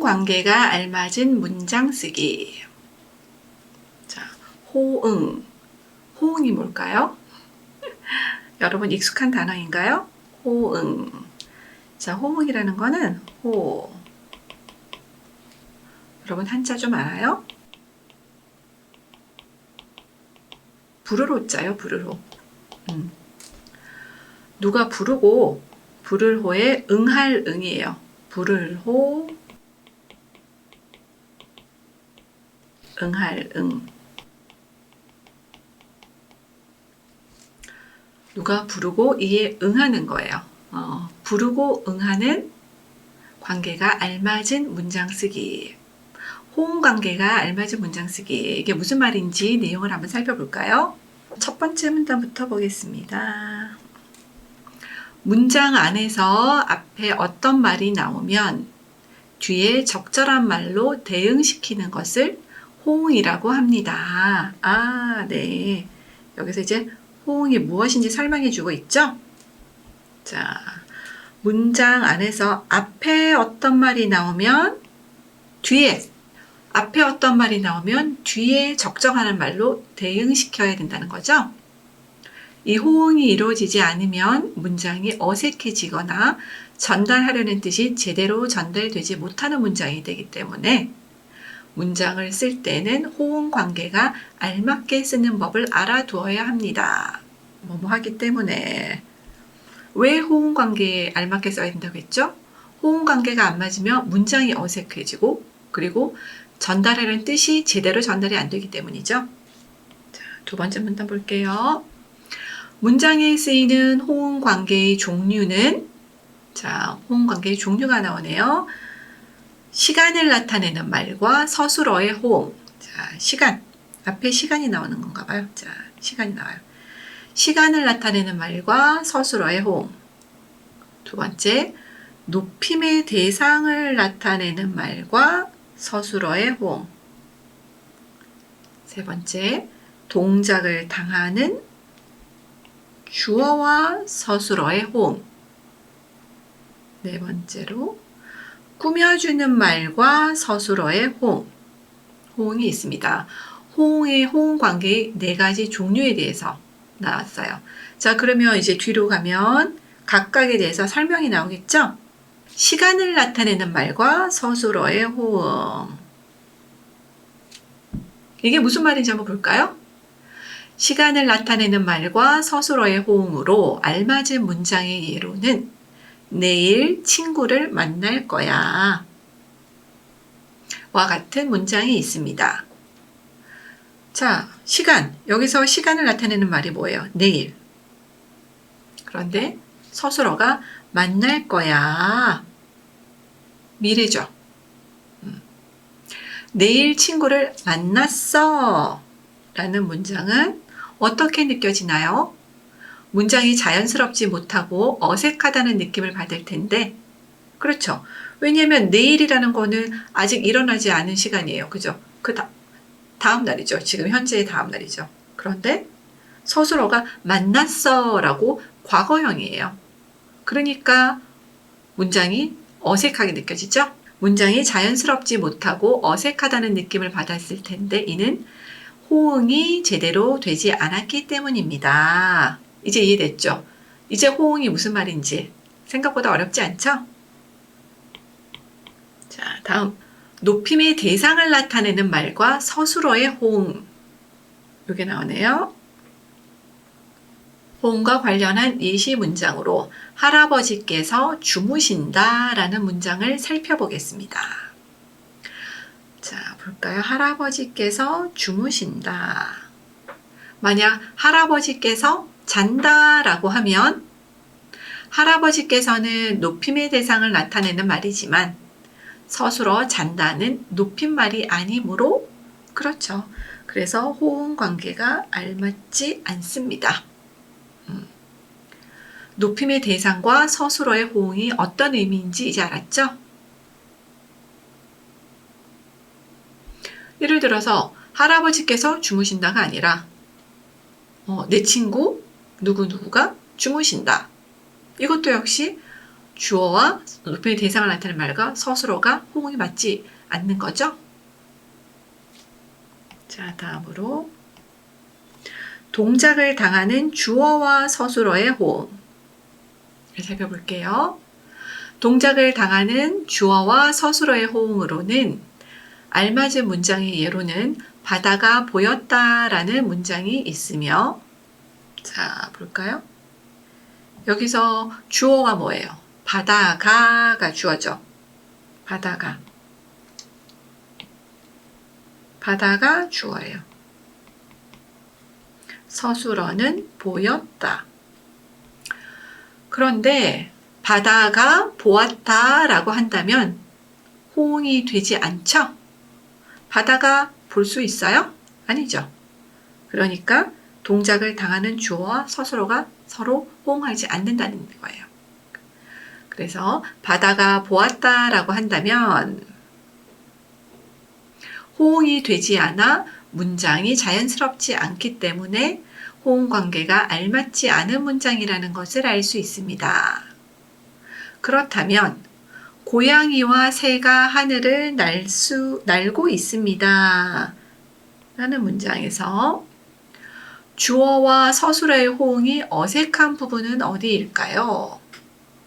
관계가 알맞은 문장 쓰기. 자, 호응. 호응이 뭘까요? 여러분 익숙한 단어인가요? 호응. 자, 호응이라는 거는 여러분 한자 좀 알아요? 부를 호자요, 부를 호. 누가 부르고 부를 호에 응할 응이에요. 부를 호, 응할 응. 누가 부르고 이에 응하는 거예요. 부르고 응하는 관계가 알맞은 문장 쓰기. 호응 관계가 알맞은 문장 쓰기. 이게 무슨 말인지 내용을 한번 살펴볼까요? 첫 번째 문단부터 보겠습니다. 문장 안에서 앞에 어떤 말이 나오면 뒤에 적절한 말로 대응시키는 것을 호응이라고 합니다. 네. 여기서 이제 호응이 무엇인지 설명해 주고 있죠? 자, 문장 안에서 앞에 어떤 말이 나오면 앞에 어떤 말이 나오면 뒤에 적정하는 말로 대응시켜야 된다는 거죠. 이 호응이 이루어지지 않으면 문장이 어색해지거나 전달하려는 뜻이 제대로 전달되지 못하는 문장이 되기 때문에 문장을 쓸 때는 호응 관계가 알맞게 쓰는 법을 알아두어야 합니다. 뭐뭐 하기 때문에. 왜 호응 관계에 알맞게 써야 된다고 했죠? 호응 관계가 안 맞으면 문장이 어색해지고 그리고 전달하려는 뜻이 제대로 전달이 안 되기 때문이죠. 자, 두 번째 문단 볼게요. 문장에 쓰이는 호응 관계의 종류는, 자, 호응 관계의 종류가 나오네요. 시간을 나타내는 말과 서술어의 호응. 자, 시간. 앞에 시간이 나오는 건가 봐요. 자, 시간이 나와요. 시간을 나타내는 말과 서술어의 호응. 두 번째, 높임의 대상을 나타내는 말과 서술어의 호응. 세 번째, 동작을 당하는 주어와 서술어의 호응. 네 번째로, 꾸며주는 말과 서술어의 호응. 호응이 있습니다. 호응의 호응 관계의 네 가지 종류에 대해서 나왔어요. 자, 그러면 이제 뒤로 가면 각각에 대해서 설명이 나오겠죠? 시간을 나타내는 말과 서술어의 호응. 이게 무슨 말인지 한번 볼까요? 시간을 나타내는 말과 서술어의 호응으로 알맞은 문장의 예로는 내일 친구를 만날 거야 와 같은 문장이 있습니다. 자, 시간. 여기서 시간을 나타내는 말이 뭐예요? 내일. 그런데 서술어가 만날 거야. 미래죠. 내일 친구를 만났어 라는 문장은 어떻게 느껴지나요? 문장이 자연스럽지 못하고 어색하다는 느낌을 받을 텐데, 그렇죠. 왜냐하면 내일이라는 거는 아직 일어나지 않은 시간이에요. 그죠? 다음 날이죠. 지금 현재의 다음 날이죠. 그런데 서술어가 만났어 라고 과거형이에요. 그러니까 문장이 어색하게 느껴지죠? 문장이 자연스럽지 못하고 어색하다는 느낌을 받았을 텐데 이는 호응이 제대로 되지 않았기 때문입니다. 이제 이해됐죠? 이제 호응이 무슨 말인지 생각보다 어렵지 않죠? 자, 다음. 높임의 대상을 나타내는 말과 서술어의 호응. 이게 나오네요. 호응과 관련한 예시 문장으로 할아버지께서 주무신다 라는 문장을 살펴보겠습니다. 자, 볼까요? 할아버지께서 주무신다. 만약 할아버지께서 잔다 라고 하면 할아버지께서는 높임의 대상을 나타내는 말이지만 서술어 잔다는 높임말이 아니므로 그렇죠. 그래서 호응 관계가 알맞지 않습니다. 높임의 대상과 서술어의 호응이 어떤 의미인지 이제 알았죠? 예를 들어서 할아버지께서 주무신다가 아니라 내 친구 누구누구가 주무신다. 이것도 역시 주어와 높임의 대상을 나타내는 말과 서술어가 호응이 맞지 않는 거죠. 자, 다음으로 동작을 당하는 주어와 서술어의 호응을 살펴볼게요. 동작을 당하는 주어와 서술어의 호응으로는 알맞은 문장의 예로는 바다가 보였다라는 문장이 있으며, 자, 볼까요? 여기서 주어가 뭐예요? 바다가가 주어죠. 바다가 주어예요. 서술어는 보였다. 그런데 바다가 보았다라고 한다면 호응이 되지 않죠? 바다가 볼 수 있어요? 아니죠. 그러니까 동작을 당하는 주어와 서술어가 서로 호응하지 않는다는 거예요. 그래서 바다가 보았다라고 한다면 호응이 되지 않아 문장이 자연스럽지 않기 때문에 호응 관계가 알맞지 않은 문장이라는 것을 알 수 있습니다. 그렇다면 고양이와 새가 하늘을 날고 있습니다 라는 문장에서 주어와 서술어의 호응이 어색한 부분은 어디일까요?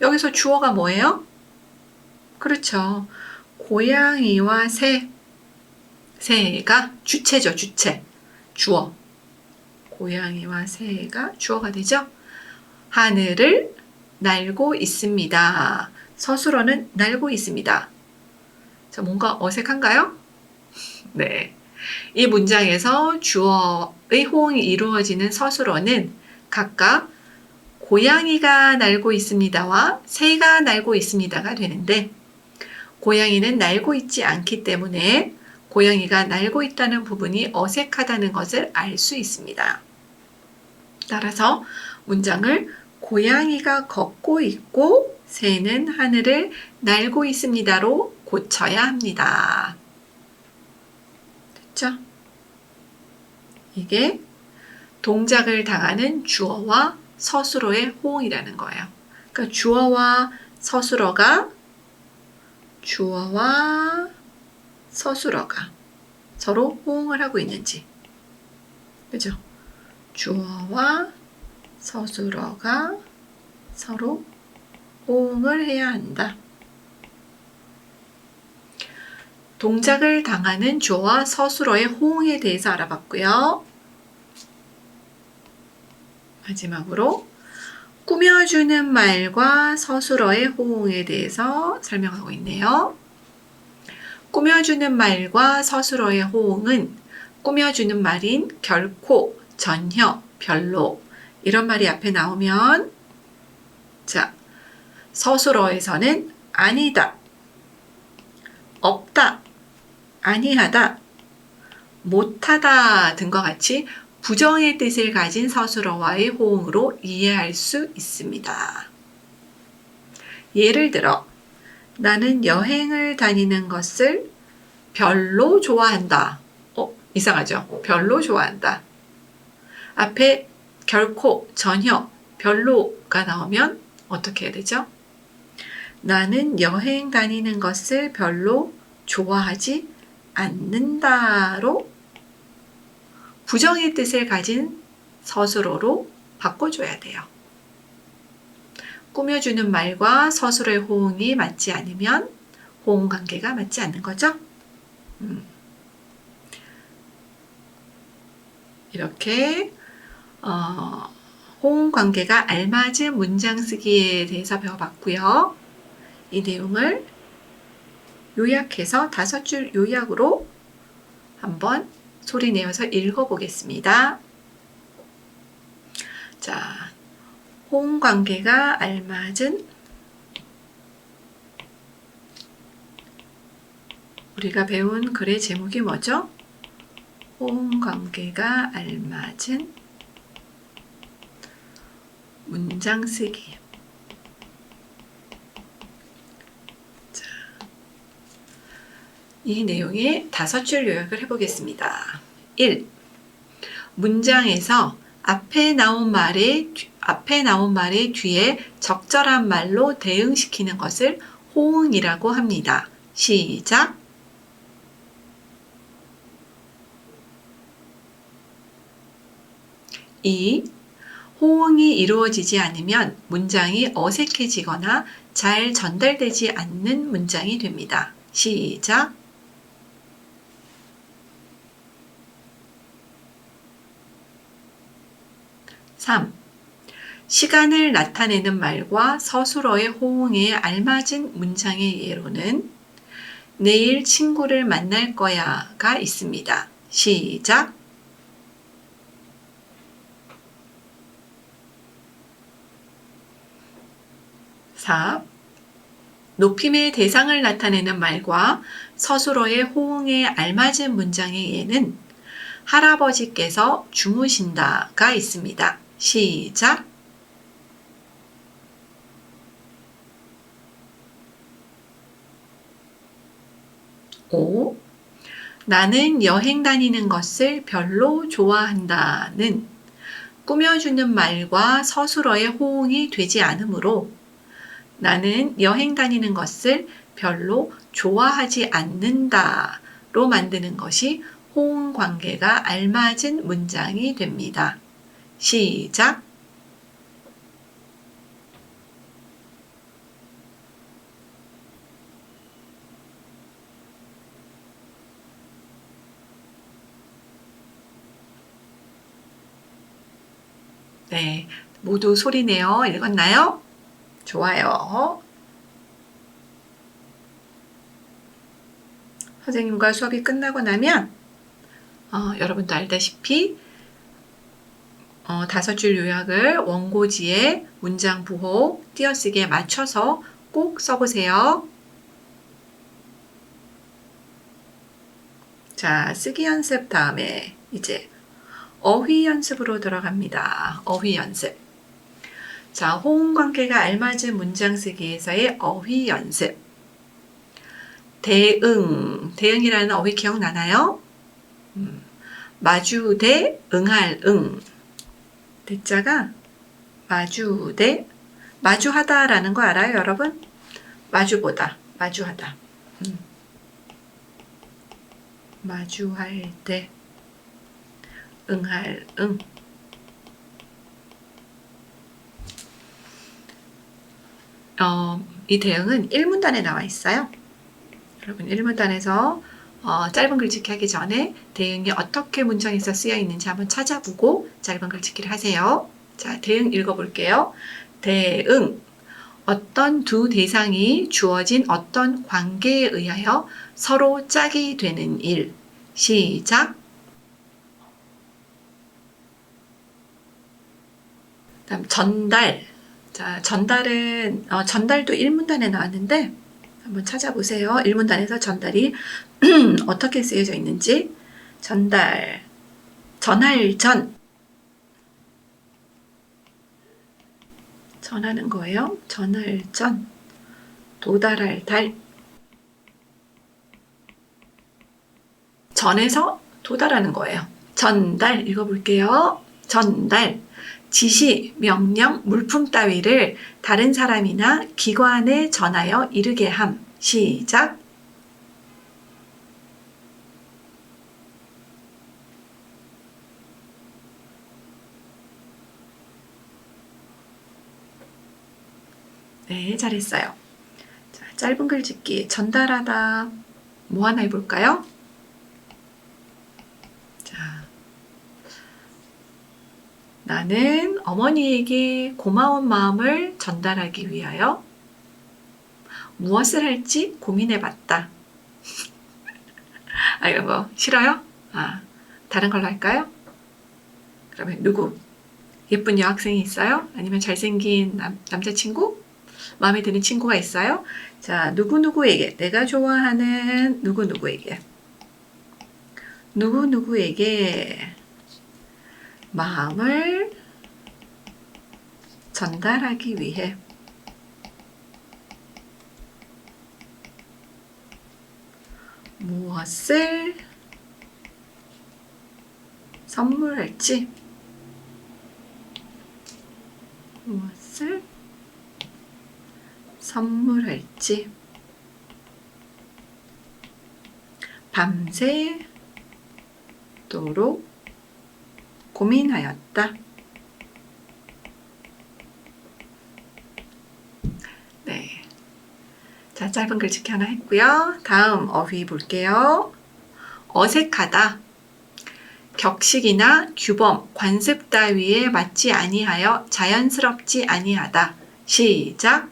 여기서 주어가 뭐예요? 그렇죠. 고양이와 새가 주체죠, 주체. 주어. 고양이와 새가 주어가 되죠. 하늘을 날고 있습니다. 서술어는 날고 있습니다. 자, 뭔가 어색한가요? 네. 이 문장에서 주어의 호응이 이루어지는 서술어는 각각 고양이가 날고 있습니다와 새가 날고 있습니다가 되는데, 고양이는 날고 있지 않기 때문에 고양이가 날고 있다는 부분이 어색하다는 것을 알 수 있습니다. 따라서 문장을 고양이가 걷고 있고 새는 하늘을 날고 있습니다로 고쳐야 합니다. 됐죠? 이게 동작을 당하는 주어와 서술어의 호응이라는 거예요. 그러니까 주어와 서술어가 서로 호응을 하고 있는지, 그죠? 주어와 서술어가 서로 호응을 해야 한다. 동작을 당하는 주어와 서술어의 호응에 대해서 알아봤고요. 마지막으로 꾸며주는 말과 서술어의 호응에 대해서 설명하고 있네요. 꾸며주는 말과 서술어의 호응은 꾸며주는 말인 결코, 전혀, 별로 이런 말이 앞에 나오면, 자, 서술어에서는 아니다, 없다, 아니하다, 못하다 등과 같이 부정의 뜻을 가진 서술어와의 호응으로 이해할 수 있습니다. 예를 들어 나는 여행을 다니는 것을 별로 좋아한다. 이상하죠? 별로 좋아한다. 앞에 결코, 전혀, 별로가 나오면 어떻게 해야 되죠? 나는 여행 다니는 것을 별로 좋아하지 않는다로 부정의 뜻을 가진 서술어로 바꿔줘야 돼요. 꾸며주는 말과 서술어의 호응이 맞지 않으면 호응 관계가 맞지 않는 거죠. 이렇게 호응 관계가 알맞은 문장 쓰기에 대해서 배워봤고요. 이 내용을 요약해서 5줄 요약으로 한번 소리 내어서 읽어보겠습니다. 자, 호응 관계가 알맞은, 우리가 배운 글의 제목이 뭐죠? 호응 관계가 알맞은 문장 쓰기. 자, 이 내용의 5줄 요약을 해보겠습니다. 1. 문장에서 앞에 나온 말의 뒤에 적절한 말로 대응시키는 것을 호응이라고 합니다. 시작. 2. 호응이 이루어지지 않으면 문장이 어색해지거나 잘 전달되지 않는 문장이 됩니다. 시작. 3. 시간을 나타내는 말과 서술어의 호응에 알맞은 문장의 예로는 내일 친구를 만날 거야가 있습니다. 시작. 4. 높임의 대상을 나타내는 말과 서술어의 호응에 알맞은 문장의 예는 할아버지께서 주무신다가 있습니다. 시작. 5. 나는 여행 다니는 것을 별로 좋아한다는 꾸며주는 말과 서술어의 호응이 되지 않으므로 나는 여행 다니는 것을 별로 좋아하지 않는다로 만드는 것이 호응 관계가 알맞은 문장이 됩니다. 시작. 네, 모두 소리내어 읽었나요? 좋아요. 선생님과 수업이 끝나고 나면 여러분도 알다시피 5줄 요약을 원고지에 문장 부호, 띄어쓰기에 맞춰서 꼭 써보세요. 자, 쓰기 연습 다음에 이제 어휘 연습으로 들어갑니다. 어휘 연습. 자, 호응 관계가 알맞은 문장 쓰기에서의 어휘 연습. 대응이라는 어휘 기억나나요? 마주대, 응할, 대자가 마주대, 마주하다라는 거 알아요, 여러분? 마주보다, 마주하다. 마주할 때, 응할, 이 대응은 1문단에 나와 있어요. 여러분 1문단에서 짧은 글짓기 하기 전에 대응이 어떻게 문장에서 쓰여 있는지 한번 찾아보고 짧은 글짓기를 하세요. 자, 대응 읽어볼게요. 대응. 어떤 두 대상이 주어진 어떤 관계에 의하여 서로 짝이 되는 일. 시작. 다음 전달. 자, 전달도 1문단에 나왔는데 한번 찾아보세요. 1문단에서 전달이 어떻게 쓰여져 있는지. 전달, 전할 전, 전하는 거예요. 전할 전, 도달할 달, 전에서 도달하는 거예요. 전달, 읽어볼게요. 전달, 지시, 명령, 물품 따위를 다른 사람이나 기관에 전하여 이르게 함. 시작. 네, 잘했어요. 자, 짧은 글짓기 전달하다 뭐 하나 해볼까요? 자, 나는 어머니에게 고마운 마음을 전달하기 위하여 무엇을 할지 고민해봤다. 이거 뭐 싫어요? 다른 걸로 할까요? 그러면 누구? 예쁜 여학생이 있어요? 아니면 잘생긴 남자친구? 마음에 드는 친구가 있어요? 자, 누구누구에게, 내가 좋아하는 누구누구에게 마음을 전달하기 위해 무엇을 선물할지 무엇을 선물할지 밤새도록 고민하였다. 네. 자, 짧은 글짓기 하나 했고요. 다음 어휘 볼게요. 어색하다. 격식이나 규범, 관습 따위에 맞지 아니하여 자연스럽지 아니하다. 시작.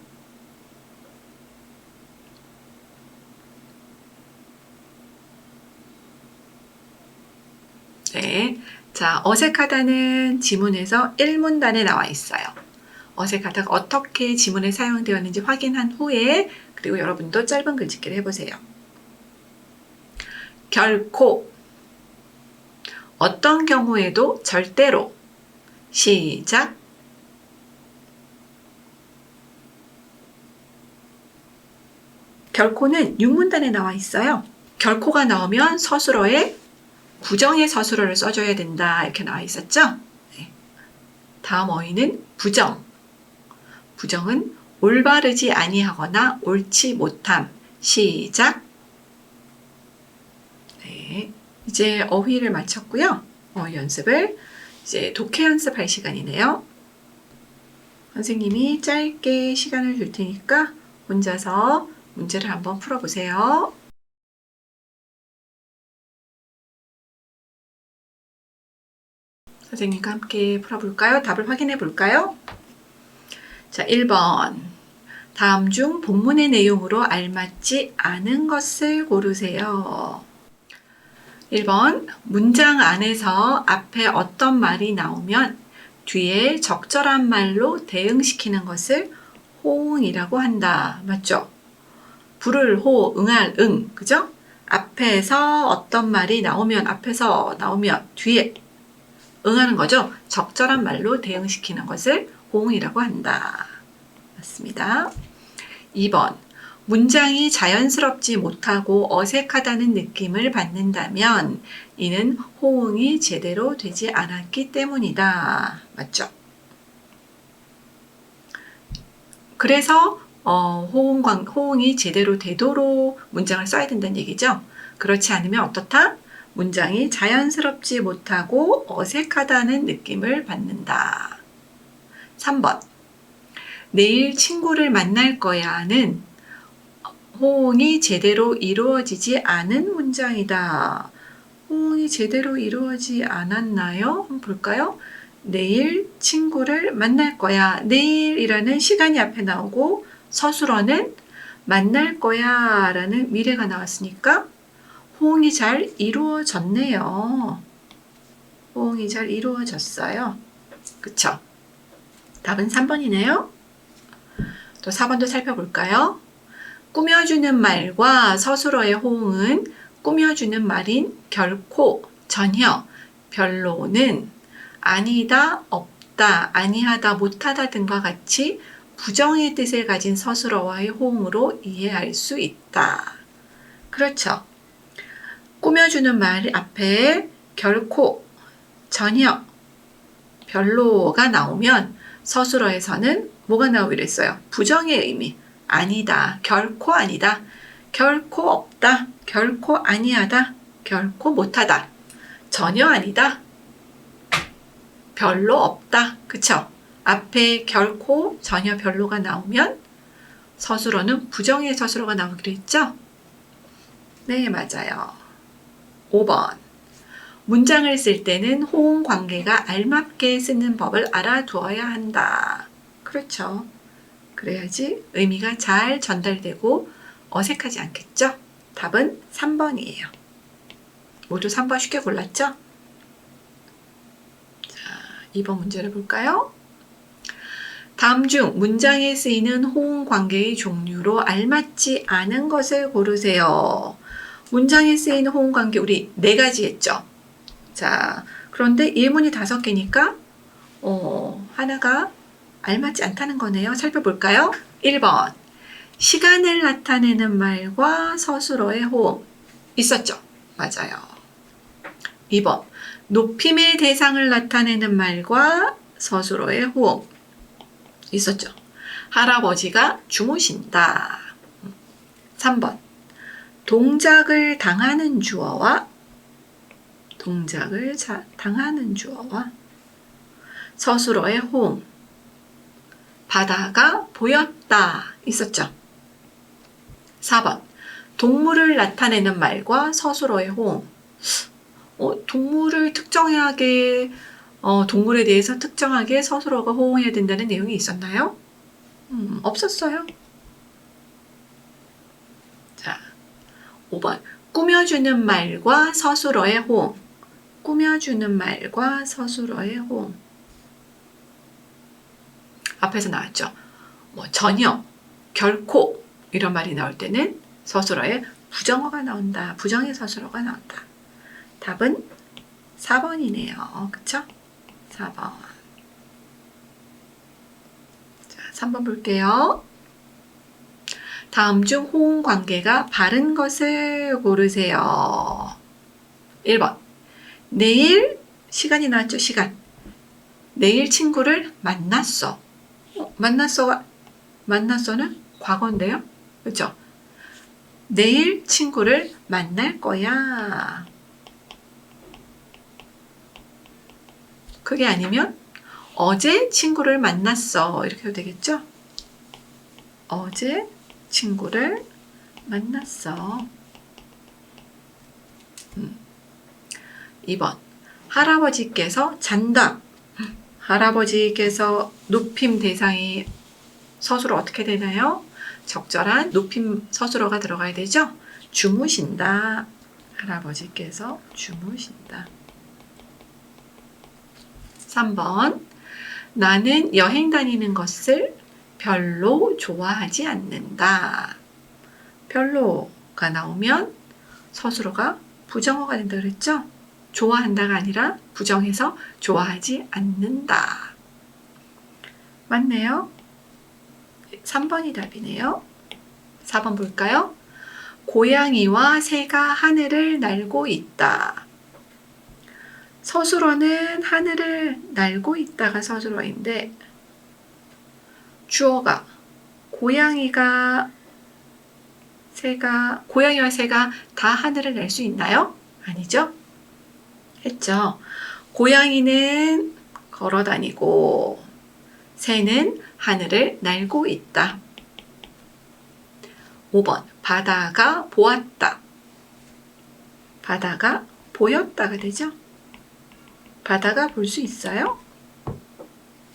네. 자, 어색하다는 지문에서 1문단에 나와 있어요. 어색하다가 어떻게 지문에 사용되었는지 확인한 후에 그리고 여러분도 짧은 글짓기를 해보세요. 결코, 어떤 경우에도 절대로. 시작. 결코는 6문단에 나와 있어요. 결코가 나오면 서술어에 부정의 서술어를 써줘야 된다 이렇게 나와 있었죠. 네. 다음 어휘는 부정. 부정은 올바르지 아니하거나 옳지 못함. 시작. 네. 이제 어휘를 마쳤고요. 어휘 연습을 이제 독해 연습할 시간이네요. 선생님이 짧게 시간을 줄 테니까 혼자서 문제를 한번 풀어보세요. 선생님과 함께 풀어볼까요? 답을 확인해 볼까요? 자, 1번. 다음 중 본문의 내용으로 알맞지 않은 것을 고르세요. 1번. 문장 안에서 앞에 어떤 말이 나오면 뒤에 적절한 말로 대응시키는 것을 호응이라고 한다. 맞죠? 부를 호, 응할 응. 그죠? 앞에서 어떤 말이 나오면, 앞에서 나오면 뒤에 응하는 거죠. 적절한 말로 대응시키는 것을 호응이라고 한다. 맞습니다. 2번. 문장이 자연스럽지 못하고 어색하다는 느낌을 받는다면 이는 호응이 제대로 되지 않았기 때문이다. 맞죠? 그래서 호응이 제대로 되도록 문장을 써야 된다는 얘기죠. 그렇지 않으면 어떻다? 문장이 자연스럽지 못하고 어색하다는 느낌을 받는다. 3번. 내일 친구를 만날 거야는 호응이 제대로 이루어지지 않은 문장이다. 호응이 제대로 이루어지지 않았나요? 한번 볼까요? 내일 친구를 만날 거야. 내일이라는 시간이 앞에 나오고 서술어는 만날 거야 라는 미래가 나왔으니까 호응이 잘 이루어졌네요. 호응이 잘 이루어졌어요. 그쵸? 답은 3번이네요. 또 4번도 살펴볼까요? 꾸며주는 말과 서술어의 호응은 꾸며주는 말인 결코, 전혀, 별로는 아니다, 없다, 아니하다, 못하다 등과 같이 부정의 뜻을 가진 서술어와의 호응으로 이해할 수 있다. 그렇죠. 꾸며주는 말 앞에 결코, 전혀, 별로가 나오면 서술어에서는 뭐가 나오기로 했어요? 부정의 의미. 아니다, 결코 아니다, 결코 없다, 결코 아니하다, 결코 못하다, 전혀 아니다, 별로 없다. 그쵸? 앞에 결코, 전혀, 별로가 나오면 서술어는 부정의 서술어가 나오기로 했죠? 네, 맞아요. 5번. 문장을 쓸 때는 호응 관계가 알맞게 쓰는 법을 알아두어야 한다. 그렇죠. 그래야지 의미가 잘 전달되고 어색하지 않겠죠? 답은 3번이에요. 모두 3번 쉽게 골랐죠? 자, 2번 문제를 볼까요? 다음 중 문장에 쓰이는 호응 관계의 종류로 알맞지 않은 것을 고르세요. 문장에 쓰이는 호응 관계 우리 4가지 했죠? 자, 그런데 예문이 5개니까 하나가 알맞지 않다는 거네요. 살펴볼까요? 1번. 시간을 나타내는 말과 서술어의 호응. 있었죠? 맞아요. 2번. 높임의 대상을 나타내는 말과 서술어의 호응. 있었죠. 할아버지가 주무신다. 3번. 동작을 당하는 주어와 서술어의 호응. 바다가 보였다. 있었죠. 4번. 동물을 나타내는 말과 서술어의 호응. 동물을 특정하게, 동물에 대해서 특정하게 서술어가 호응해야 된다는 내용이 있었나요? 없었어요. 자, 5번. 꾸며주는 말과 서술어의 호응. 꾸며주는 말과 서술어의 호응. 앞에서 나왔죠. 전혀, 결코 이런 말이 나올 때는 서술어에 부정어가 나온다. 부정의 서술어가 나온다. 답은 4번이네요. 그쵸? 4번. 자, 3번 볼게요. 다음 중 호응 관계가 바른 것을 고르세요. 1번. 내일, 시간이 나왔죠? 시간. 내일 친구를 만났어. 만났어는 과거인데요. 그렇죠? 내일 친구를 만날 거야. 그게 아니면 어제 친구를 만났어. 이렇게 해도 되겠죠? 어제 친구를 만났어. 2번. 할아버지께서 잔다. 할아버지께서 높임 대상이 서술어 어떻게 되나요? 적절한 높임 서술어가 들어가야 되죠? 주무신다. 할아버지께서 주무신다. 3번. 나는 여행 다니는 것을 별로 좋아하지 않는다. 별로가 나오면 서술어가 부정어가 된다 그랬죠? 좋아한다가 아니라 부정해서 좋아하지 않는다. 맞네요. 3번이 답이네요. 4번 볼까요? 고양이와 새가 하늘을 날고 있다. 서술어는 하늘을 날고 있다가 서술어인데 주어가 고양이와 새가 다 하늘을 날 수 있나요? 아니죠? 했죠. 고양이는 걸어 다니고 새는 하늘을 날고 있다. 5번. 바다가 보았다. 바다가 보였다가 되죠? 바다가 볼 수 있어요?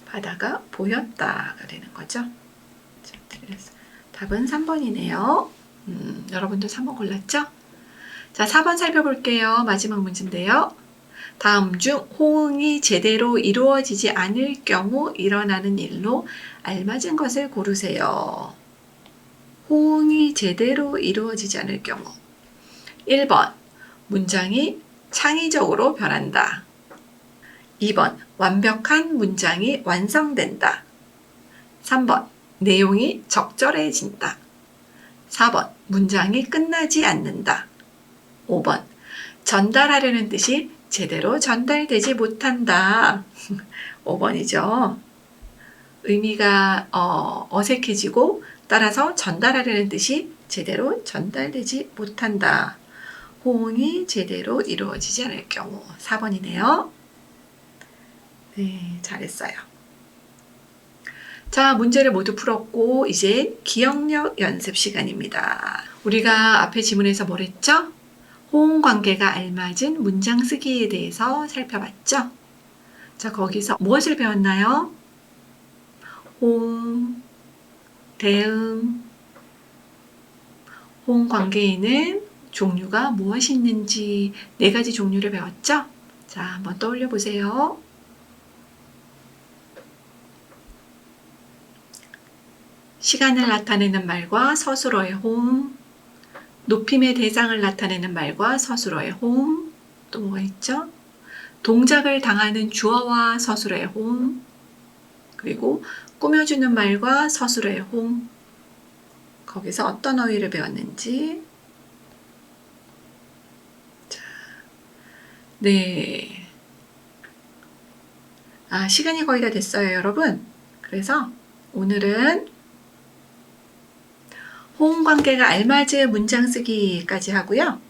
바다가 보였다가 되는 거죠. 자, 답은 3번이네요. 여러분도 3번 골랐죠? 자, 4번 살펴볼게요. 마지막 문제인데요. 다음 중 호응이 제대로 이루어지지 않을 경우 일어나는 일로 알맞은 것을 고르세요. 호응이 제대로 이루어지지 않을 경우. 1번. 문장이 창의적으로 변한다. 2번. 완벽한 문장이 완성된다. 3번. 내용이 적절해진다. 4번. 문장이 끝나지 않는다. 5번. 전달하려는 뜻이 제대로 전달되지 못한다. 5번이죠. 의미가 어색해지고 따라서 전달하려는 뜻이 제대로 전달되지 못한다. 호응이 제대로 이루어지지 않을 경우. 4번이네요. 네, 잘했어요. 자, 문제를 모두 풀었고 이제 기억력 연습 시간입니다. 우리가 앞에 지문에서 뭘 했죠? 호응 관계가 알맞은 문장 쓰기에 대해서 살펴봤죠? 자, 거기서 무엇을 배웠나요? 호응, 대응, 호응 관계에는 종류가 무엇이 있는지 4가지 종류를 배웠죠? 자, 한번 떠올려 보세요. 시간을 나타내는 말과 서술어의 호응, 높임의 대상을 나타내는 말과 서술어의 호응, 또 뭐가 있죠? 동작을 당하는 주어와 서술어의 호응, 그리고 꾸며주는 말과 서술어의 호응, 거기서 어떤 어휘를 배웠는지. 자, 네. 시간이 거의 다 됐어요, 여러분. 그래서 오늘은 호응 관계가 알맞은 문장 쓰기까지 하고요.